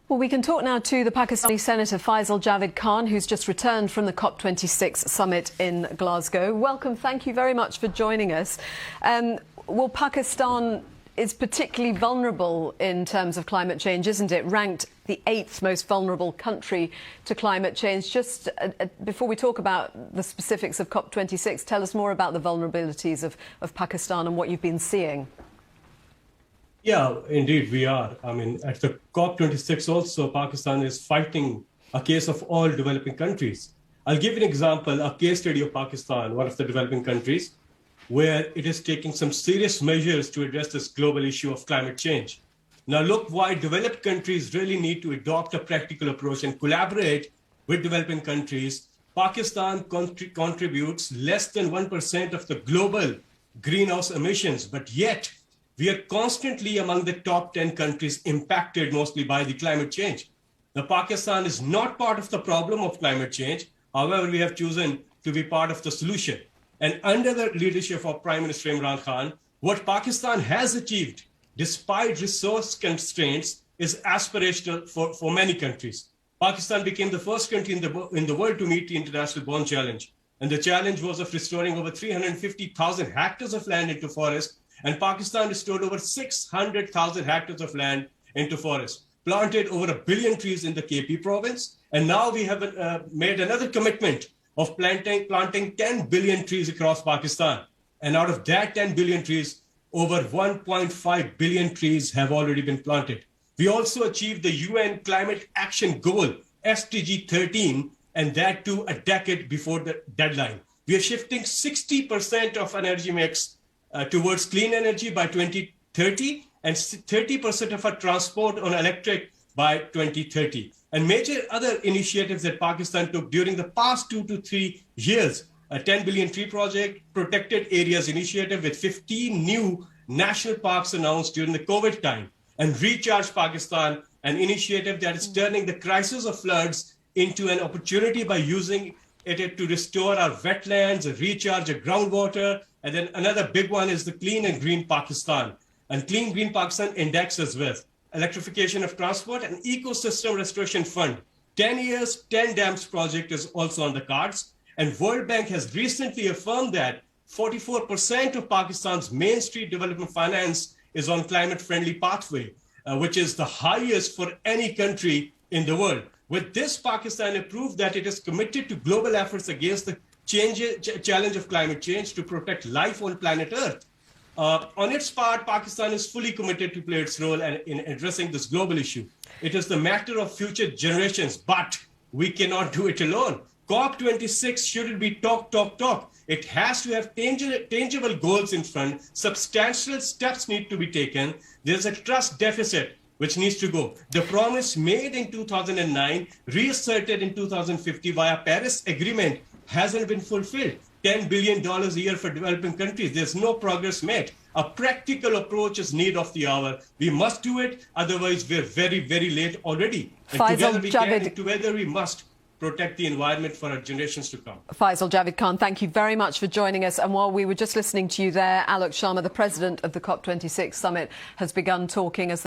Well, we can talk now to the Pakistani Senator Faisal Javed Khan, who's just returned from the COP26 summit in Glasgow. Welcome. Thank you very much for joining us. Well, Pakistan is particularly vulnerable in terms of climate change, isn't it? Ranked the 8th most vulnerable country to climate change. Just before we talk about the specifics of COP26, tell us more about the vulnerabilities of Pakistan and what you've been seeing. Yeah, indeed, we are. I mean, at the COP26 also, Pakistan is fighting a case of all developing countries. I'll give you an example, a case study of Pakistan, one of the developing countries, where it is taking some serious measures to address this global issue of climate change. Now, look why developed countries really need to adopt a practical approach and collaborate with developing countries. Pakistan contributes less than 1% of the global greenhouse emissions, but yet we are constantly among the top 10 countries impacted mostly by the climate change. Now, Pakistan is not part of the problem of climate change. However, we have chosen to be part of the solution. And under the leadership of Prime Minister Imran Khan, what Pakistan has achieved, despite resource constraints, is aspirational for many countries. Pakistan became the first country in the world to meet the International Bond Challenge. And the challenge was of restoring over 350,000 hectares of land into forest. And Pakistan restored over 600,000 hectares of land into forest, planted over 1 billion trees in the KP province. And now we have made another commitment of planting 10 billion trees across Pakistan. And out of that 10 billion trees, over 1.5 billion trees have already been planted. We also achieved the UN Climate Action Goal, SDG 13, and that too a decade before the deadline. We are shifting 60% of energy mix towards clean energy by 2030 and 30% of our transport on electric by 2030. And major other initiatives that Pakistan took during the past 2 to 3 years, a 10 billion tree project, protected areas initiative with 15 new national parks announced during the COVID time, and Recharge Pakistan, an initiative that is turning the crisis of floods into an opportunity by using it to restore our wetlands, recharge our groundwater. And then another big one is the Clean and Green Pakistan. And Clean Green Pakistan indexes with electrification of transport and ecosystem restoration fund. 10 years, 10 dams project is also on the cards. And World Bank has recently affirmed that 44% of Pakistan's Main Street development finance is on climate-friendly pathway, which is the highest for any country in the world. With this, Pakistan proved that it is committed to global efforts against the challenge of climate change to protect life on planet Earth. On its part, Pakistan is fully committed to play its role in addressing this global issue. It is the matter of future generations, but we cannot do it alone. COP26 shouldn't be talk. It has to have tangible goals in front. Substantial steps need to be taken. There's a trust deficit which needs to go. The promise made in 2009, reasserted in 2050 via Paris Agreement, hasn't been fulfilled. $10 billion a year for developing countries. There's no progress made. A practical approach is need of the hour. We must do it. Otherwise, we're very, very late already. And together we must protect the environment for our generations to come. Faisal Javed Khan, thank you very much for joining us. And while we were just listening to you there, Alok Sharma, the president of the COP26 summit, has begun talking as